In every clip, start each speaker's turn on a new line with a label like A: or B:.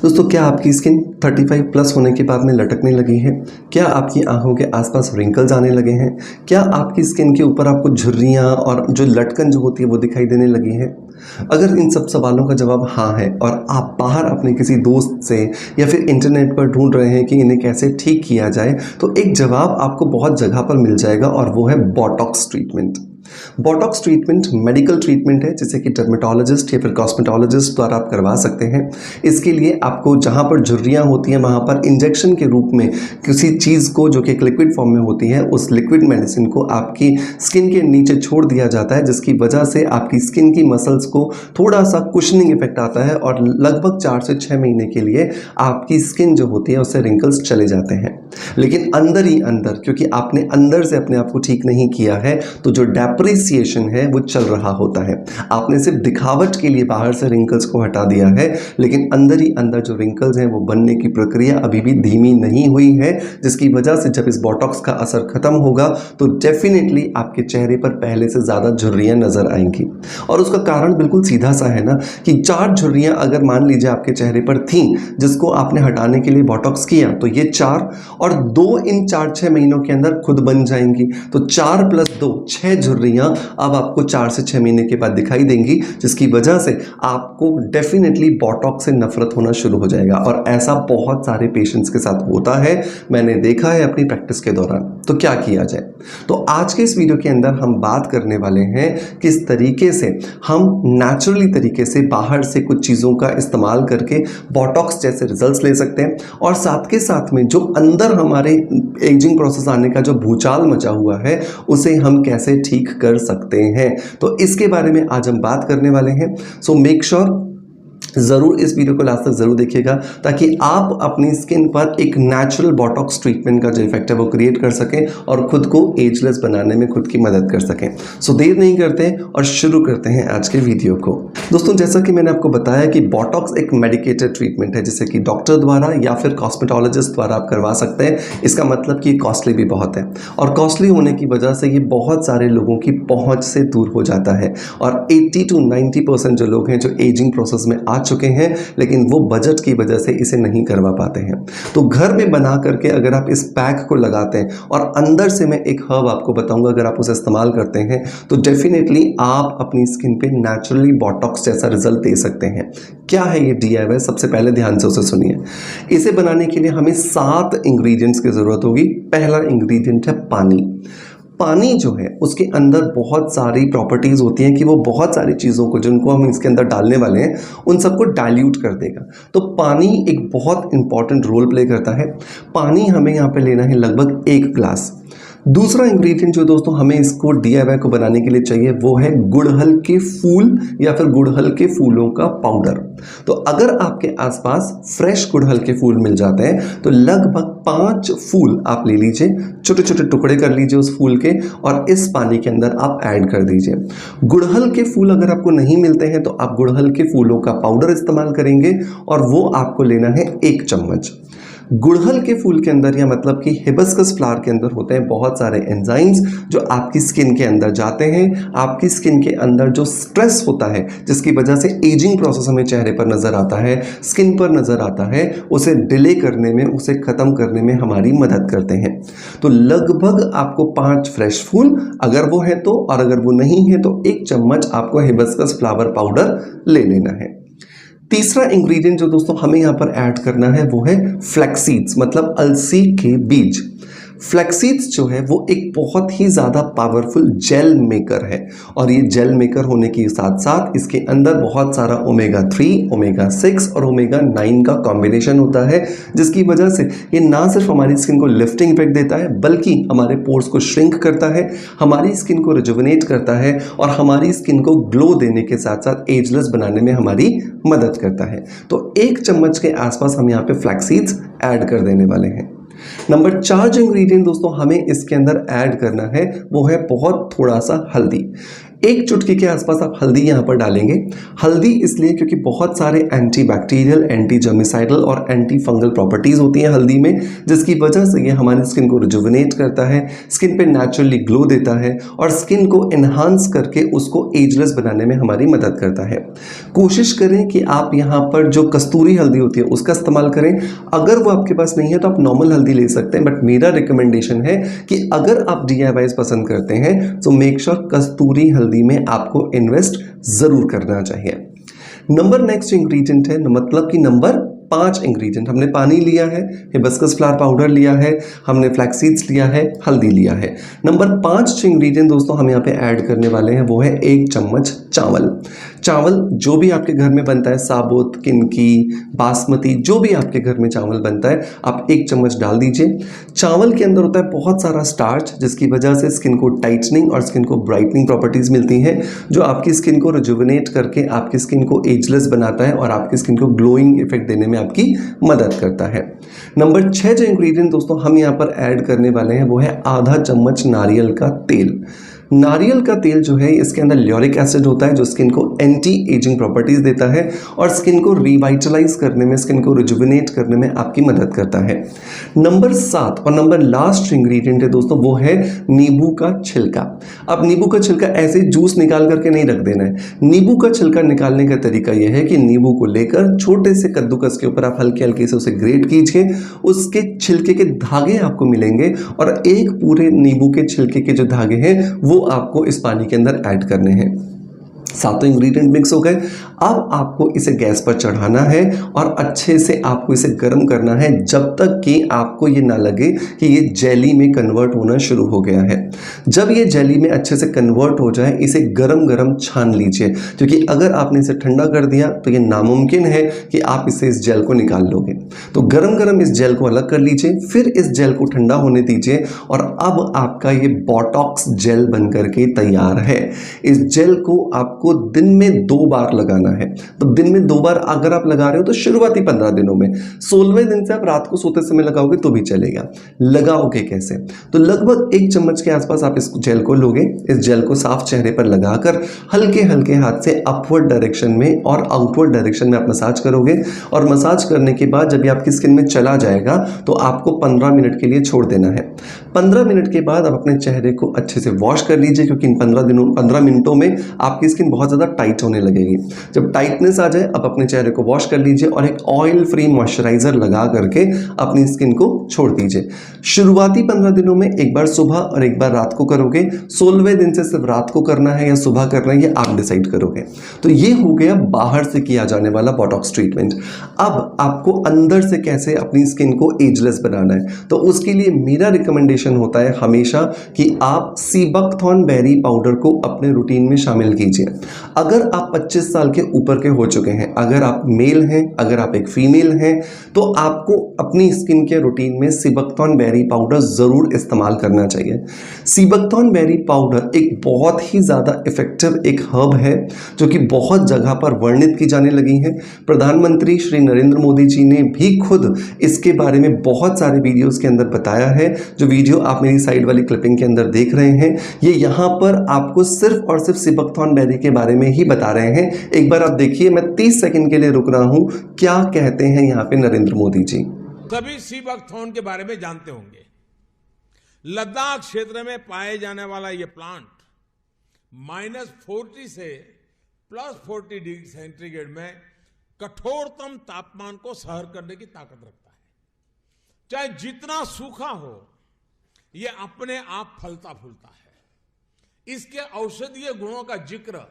A: दोस्तों, क्या आपकी स्किन 35 प्लस होने के बाद में लटकने लगी है? क्या आपकी आंखों के आसपास रिंकल्स आने लगे हैं? क्या आपकी स्किन के ऊपर आपको झुर्रियाँ और जो लटकन जो होती है वो दिखाई देने लगी है? अगर इन सब सवालों का जवाब हाँ है और आप बाहर अपने किसी दोस्त से या फिर इंटरनेट पर ढूंढ रहे हैं कि इन्हें कैसे ठीक किया जाए, तो एक जवाब आपको बहुत जगह पर मिल जाएगा और वो है Botox treatment. Botox treatment medical treatment है जिसे कि डर्मेटोलॉजिस्ट या फिर कॉस्मेटोलॉजिस्ट द्वारा आप करवा सकते हैं। इसके लिए आपको जहाँ पर झुर्रियाँ होती हैं वहाँ पर इंजेक्शन के रूप में किसी चीज़ को जो कि एक लिक्विड फॉर्म में होती है, उस लिक्विड मेडिसिन को आपकी स्किन के नीचे छोड़ दिया जाता है, जिसकी वजह से आपकी स्किन की मसल्स को थोड़ा सा कुशनिंग इफेक्ट आता है और लगभग 4 से 6 महीने के लिए आपकी स्किन जो होती है उससे रिंकल्स चले जाते हैं। लेकिन अंदर ही अंदर, क्योंकि आपने अंदर से अपने आप को ठीक नहीं किया है, तो जो डेप्रिसिएशन है वो चल रहा होता है। आपने सिर्फ दिखावट के लिए बाहर से रिंकल्स को हटा दिया है, लेकिन अंदर ही अंदर जो रिंकल्स हैं वो बनने की प्रक्रिया अभी भी धीमी नहीं हुई है, जिसकी वजह से जब इस बॉटॉक्स का असर खत्म होगा तो डेफिनेटली आपके चेहरे पर पहले से ज़्यादा झुर्रियाँ नजर आएंगी। और उसका कारण बिल्कुल सीधा सा है ना कि 4 झुर्रियाँ अगर मान लीजिए आपके चेहरे पर थीं जिसको आपने हटाने के लिए बॉटॉक्स किया, तो ये 4 और 2 इन 4-6 महीनों के अंदर खुद बन जाएंगी। तो 4 + 2 6 झुर्रियाँ अब आपको 4 से 6 महीने के बाद दिखाई देंगी, जिसकी वजह से आपको डेफिनेटली बॉटॉक्स से नफरत होना शुरू हो जाएगा। और ऐसा बहुत सारे पेशेंट्स के साथ होता है, मैंने देखा है अपनी प्रैक्टिस के दौरान। तो क्या किया जाए? तो आज के इस वीडियो के अंदर हम बात करने वाले हैं किस तरीके से हम नेचुरली तरीके से बाहर से कुछ चीज़ों का इस्तेमाल करके बॉटॉक्स जैसे रिजल्ट्स ले सकते हैं, और साथ के साथ में जो अंदर हमारे एजिंग प्रोसेस आने का जो भूचाल मचा हुआ है उसे हम कैसे ठीक कर सकते हैं। तो इसके बारे में आज हम बात करने वाले हैं। सो मेक श्योर ज़रूर इस वीडियो को लास्ट तक ज़रूर देखिएगा, ताकि आप अपनी स्किन पर एक नेचुरल बॉटॉक्स ट्रीटमेंट का जो इफेक्ट है वो क्रिएट कर सकें और खुद को एजलेस बनाने में खुद की मदद कर सकें। सो देर नहीं करते और शुरू करते हैं आज के वीडियो को। दोस्तों, जैसा कि मैंने आपको बताया कि बॉटॉक्स एक मेडिकेटेड ट्रीटमेंट है जिसे कि डॉक्टर द्वारा या फिर कॉस्मेटोलॉजिस्ट द्वारा आप करवा सकते हैं। इसका मतलब कि कॉस्टली भी बहुत है, और कॉस्टली होने की वजह से ये बहुत सारे लोगों की पहुँच से दूर हो जाता है। और 80 to 90% जो लोग हैं जो एजिंग प्रोसेस में आ चुके हैं, लेकिन वो बजट की वजह से इसे नहीं करवा पाते हैं। तो घर में बना करके अगर आप इस पैक को लगाते हैं, और अंदर से मैं एक हर्ब आपको बताऊंगा, अगर आप उसे इस्तेमाल करते हैं तो डेफिनेटली आप अपनी स्किन पे नेचुरली बॉटॉक्स जैसा रिजल्ट दे सकते हैं। क्या है ये DIY? सबसे पहले ध्यान से उसे सुनिए। इसे बनाने के लिए हमें 7 इंग्रेडिएंट्स की जरूरत होगी। पहला इंग्रेडिएंट है पानी। पानी जो है उसके अंदर बहुत सारी प्रॉपर्टीज़ होती हैं कि वो बहुत सारी चीज़ों को जिनको हम इसके अंदर डालने वाले हैं उन सबको डाइल्यूट कर देगा। तो पानी एक बहुत इंपॉर्टेंट रोल प्ले करता है। पानी हमें यहाँ पे लेना है लगभग 1 ग्लास। दूसरा इंग्रेडिएंट जो दोस्तों हमें इसको DIY को बनाने के लिए चाहिए वो है गुड़हल के फूल या फिर गुड़हल के फूलों का पाउडर। तो अगर आपके आसपास फ्रेश गुड़हल के फूल मिल जाते हैं तो लगभग 5 फूल आप ले लीजिए, छोटे छोटे टुकड़े कर लीजिए उस फूल के, और इस पानी के अंदर आप ऐड कर दीजिए। गुड़हल के फूल अगर आपको नहीं मिलते हैं तो आप गुड़हल के फूलों का पाउडर इस्तेमाल करेंगे, और वो आपको लेना है 1 चम्मच। गुड़हल के फूल के अंदर, या मतलब कि हिबिस्कस फ्लावर के अंदर होते हैं बहुत सारे एंजाइम्स जो आपकी स्किन के अंदर जाते हैं। आपकी स्किन के अंदर जो स्ट्रेस होता है जिसकी वजह से एजिंग प्रोसेस हमें चेहरे पर नज़र आता है, स्किन पर नज़र आता है, उसे डिले करने में, उसे ख़त्म करने में हमारी मदद करते हैं। तो लगभग आपको 5 फ्रेश फूल अगर वो है तो, और अगर वो नहीं है तो 1 चम्मच आपको हिबिस्कस फ्लावर पाउडर ले लेना है। तीसरा इंग्रेडिएंट जो दोस्तों हमें यहाँ पर ऐड करना है वो है फ्लैक्स सीड्स, मतलब अलसी के बीज। फ्लैक्सीड्स जो है वो एक बहुत ही ज़्यादा पावरफुल जेल मेकर है, और ये जेल मेकर होने के साथ साथ इसके अंदर बहुत सारा ओमेगा 3, ओमेगा 6 और ओमेगा 9 का कॉम्बिनेशन होता है, जिसकी वजह से ये ना सिर्फ हमारी स्किन को लिफ्टिंग इफेक्ट देता है बल्कि हमारे पोर्स को श्रिंक करता है, हमारी स्किन को रिजुविनेट करता है, और हमारी स्किन को ग्लो देने के साथ साथ एजलेस बनाने में हमारी मदद करता है। तो 1 चम्मच के आसपास हम यहाँ पे फ्लैक्सीड्स ऐड कर देने वाले हैं। नंबर 4 जो इंग्रेडिएंट दोस्तों हमें इसके अंदर ऐड करना है वो है बहुत थोड़ा सा हल्दी। 1 चुटकी के आसपास आप हल्दी यहाँ पर डालेंगे। हल्दी इसलिए क्योंकि बहुत सारे एंटीबैक्टीरियल, एंटी जर्मिसाइडल और एंटी फंगल प्रॉपर्टीज होती हैं हल्दी में, जिसकी वजह से ये हमारी स्किन को रिजुविनेट करता है, स्किन पे नेचुरली ग्लो देता है और स्किन को एनहांस करके उसको एजलेस बनाने में हमारी मदद करता है। कोशिश करें कि आप यहाँ पर जो कस्तूरी हल्दी होती है उसका इस्तेमाल करें। अगर वो आपके पास नहीं है तो आप नॉर्मल हल्दी ले सकते हैं, बट मेरा रिकमेंडेशन है कि अगर आप DIYs पसंद करते हैं तो मेक श्योर कस्तूरी हल्दी में आपको इन्वेस्ट जरूर करना चाहिए। नेक्स्ट इंग्रेडिएंट है, मतलब कि नंबर 5 इंग्रेडिएंट। हमने पानी लिया है, हिबिस्कस फ्लावर पाउडर लिया है, हमने फ्लैक्स सीड्स लिया है, हल्दी लिया है। नंबर 5 इंग्रेडिएंट दोस्तों हम यहाँ पे ऐड करने वाले हैं वो है 1 चम्मच चावल। चावल जो भी आपके घर में बनता है, साबुत, किनकी, बासमती, जो भी आपके घर में चावल बनता है आप 1 चम्मच डाल दीजिए। चावल के अंदर होता है बहुत सारा स्टार्च, जिसकी वजह से स्किन को टाइटनिंग और स्किन को ब्राइटनिंग प्रॉपर्टीज मिलती हैं, जो आपकी स्किन को रिजुविनेट करके आपकी स्किन को एजलेस बनाता है और आपकी स्किन को ग्लोइंग इफेक्ट देने में आपकी मदद करता है। नंबर 6 जो इंग्रेडिएंट दोस्तों हम यहाँ पर ऐड करने वाले हैं वो है आधा चम्मच नारियल का तेल। नारियल का तेल जो है इसके अंदर ल्यूरिक एसिड होता है जो स्किन को एंटी एजिंग प्रॉपर्टीज देता है और स्किन को रिवाइटलाइज करने में, स्किन को रिजुविनेट करने में आपकी मदद करता है। नंबर 7 और नंबर लास्ट इंग्रेडिएंट है दोस्तों वो है नींबू का छिलका। अब नींबू का छिलका ऐसे जूस निकाल करके नहीं रख देना है। नींबू का छिलका निकालने का तरीका यह है कि नींबू को लेकर छोटे से कद्दूकस के ऊपर आप हल्के हल्के से उसे ग्रेट कीजिए, उसके छिलके के धागे आपको मिलेंगे और एक पूरे नींबू के छिलके के जो धागे हैं वो आपको इस पानी के अंदर ऐड करने हैं। सातों इंग्रेडिएंट मिक्स हो गए। अब आपको इसे गैस पर चढ़ाना है और अच्छे से आपको इसे गर्म करना है जब तक कि आपको ये ना लगे कि ये जेली में कन्वर्ट होना शुरू हो गया है। जब ये जेली में अच्छे से कन्वर्ट हो जाए इसे गरम गरम छान लीजिए, क्योंकि अगर आपने इसे ठंडा कर दिया तो ये नामुमकिन है कि आप इसे इस जेल को निकाल लोगे। तो गरम गरम इस जेल को अलग कर लीजिए, फिर इस जेल को ठंडा होने दीजिए और अब आपका ये बोटॉक्स जेल बन करके तैयार है। इस जेल को आपको दिन में 2 बार लगाना है। तो दिन में 2 बार अगर आप लगा रहे हो तो शुरुआती 15 दिनों में, 16वें दिन से आप रात को सोते समय लगाओगे तो भी चलेगा। लगाओगे कैसे? तो लगभग 1 चम्मच के आसपास आप इस जेल को लोगे। इस जेल को साफ चेहरे पर लगाकर हल्के हल्के हाथ से अपवर्ड डायरेक्शन में और आउटवर्ड डायरेक्शन में आप मसाज करोगे और मसाज करने के बाद जब ये आपकी स्किन में चला जाएगा तो आपको 15 मिनट के लिए छोड़ देना है। 15 मिनट के बाद आप अपने चेहरे को अच्छे से वॉश कर लीजिए, क्योंकि इन 15 मिनटों में आपकी स्किन बहुत ज़्यादा टाइट होने लगेगी। जब टाइटनेस आ जाए अब अपने चेहरे को वॉश कर लीजिए और एक ऑयल फ्री मॉइस्चराइजर लगा करके अपनी स्किन को छोड़ दीजिए। शुरुआती 15 दिनों में एक बार सुबह और एक बार रात को करोगे। 16वें दिन से सिर्फ रात को करना है या सुबह करना है ये आप डिसाइड करोगे। तो ये हो गया बाहर से किया जाने वाला बोटॉक्स ट्रीटमेंट। अब आपको अंदर से कैसे अपनी स्किन को एजलेस बनाना है, तो उसके लिए मेरा रिकमेंडेशन होता है हमेशा कि आप सीबकथॉर्न बेरी पाउडर को अपने रूटीन में शामिल कीजिए। अगर आप 25 साल के ऊपर के हो चुके हैं, अगर आप मेल हैं, अगर आप एक फीमेल हैं, तो आपको अपनी स्किन के रूटीन में सीबकथॉर्न बेरी पाउडर जरूर इस्तेमाल करना चाहिए। सीबकथॉर्न बेरी पाउडर एक बहुत ही ज़्यादा इफेक्टिव एक हर्ब है जो कि बहुत जगह पर वर्णित की जाने लगी है। प्रधानमंत्री श्री नरेंद्र मोदी जी ने भी खुद इसके बारे में बहुत सारे वीडियोस के अंदर बताया है। जो वीडियो आप मेरी साइड वाली क्लिपिंग के अंदर देख रहे हैं, ये यहाँ पर आपको सिर्फ और सिर्फ सीबकथॉर्न बेरी के बारे में ही बता रहे हैं। एक बार आप देखिए, मैं 30 सेकंड के लिए रुक रहा हूं, क्या कहते हैं यहाँ पे नरेंद्र मोदी जी।
B: सभी सीबकथॉर्न के बारे में जानते होंगे। लद्दाख क्षेत्र में पाए जाने वाला यह प्लांट -40 से +40 डिग्री सेंटीग्रेड में कठोरतम तापमान को सहन करने की ताकत रखता है। चाहे जितना सूखा हो, यह अपने आप फलता फूलता है। इसके औषधीय गुणों का जिक्र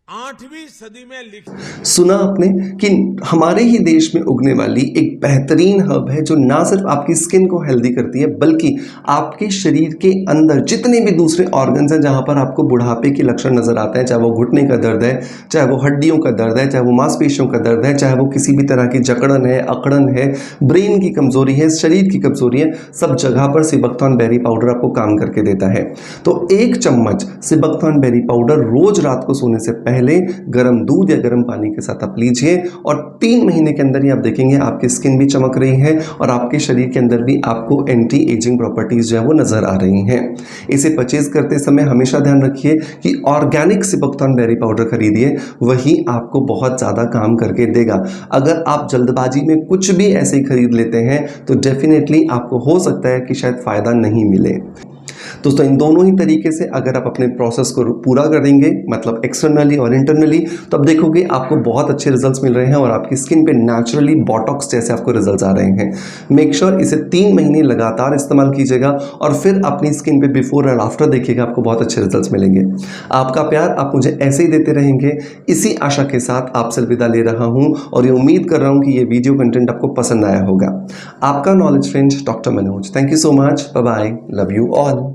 B: 8वीं सदी में लिखा।
A: सुना आपने कि हमारे ही देश में उगने वाली एक बेहतरीन हर्ब है जो ना सिर्फ आपकी स्किन को हेल्दी करती है बल्कि आपके शरीर के अंदर जितने भी दूसरे ऑर्गन्स हैं जहां पर आपको बुढ़ापे के लक्षण नजर आते हैं, चाहे वो घुटने का दर्द है, चाहे वो हड्डियों का दर्द है, चाहे वो मांसपेशियों का दर्द है, चाहे वो किसी भी तरह की जकड़न है, अकड़न है, ब्रेन की कमजोरी है, शरीर की कमजोरी है, सब जगह पर सीबकथॉर्न बेरी पाउडर आपको काम करके देता है। तो 1 चम्मच सीबकथॉर्न बेरी पाउडर रोज रात को सोने से पहले गर्म दूध या गर्म पानी के साथ आप लीजिए और 3 महीने के अंदर ही आप देखेंगे आपकी स्किन भी चमक रही है और आपके शरीर के अंदर भी आपको एंटी एजिंग प्रॉपर्टीज जो है वो नजर आ रही हैं। इसे परचेज करते समय हमेशा ध्यान रखिए कि ऑर्गेनिक सिबोक्तान बेरी पाउडर खरीदिए, वही आपको बहुत ज़्यादा काम करके देगा। अगर आप जल्दबाजी में कुछ भी ऐसे ही खरीद लेते हैं तो डेफिनेटली आपको हो सकता है कि शायद फ़ायदा नहीं मिले। दोस्तों इन दोनों ही तरीके से अगर आप अपने प्रोसेस को पूरा करेंगे, मतलब एक्सटर्नली और इंटरनली, तो आप देखोगे आपको बहुत अच्छे रिजल्ट्स मिल रहे हैं और आपकी स्किन पे नेचुरली बॉटॉक्स जैसे आपको रिजल्ट्स आ रहे हैं। मेक श्योर इसे 3 महीने लगातार इस्तेमाल कीजिएगा और फिर अपनी स्किन पे बिफोर और आफ्टर देखिएगा, आपको बहुत अच्छे रिजल्ट्स मिलेंगे। आपका प्यार आप मुझे ऐसे ही देते रहेंगे, इसी आशा के साथ आपसे अलविदा ले रहा हूँ और ये उम्मीद कर रहा हूँ कि ये वीडियो कंटेंट आपको पसंद आया होगा। आपका knowledge friend doctor Manoj. Thank you so much. Bye bye. Love you all.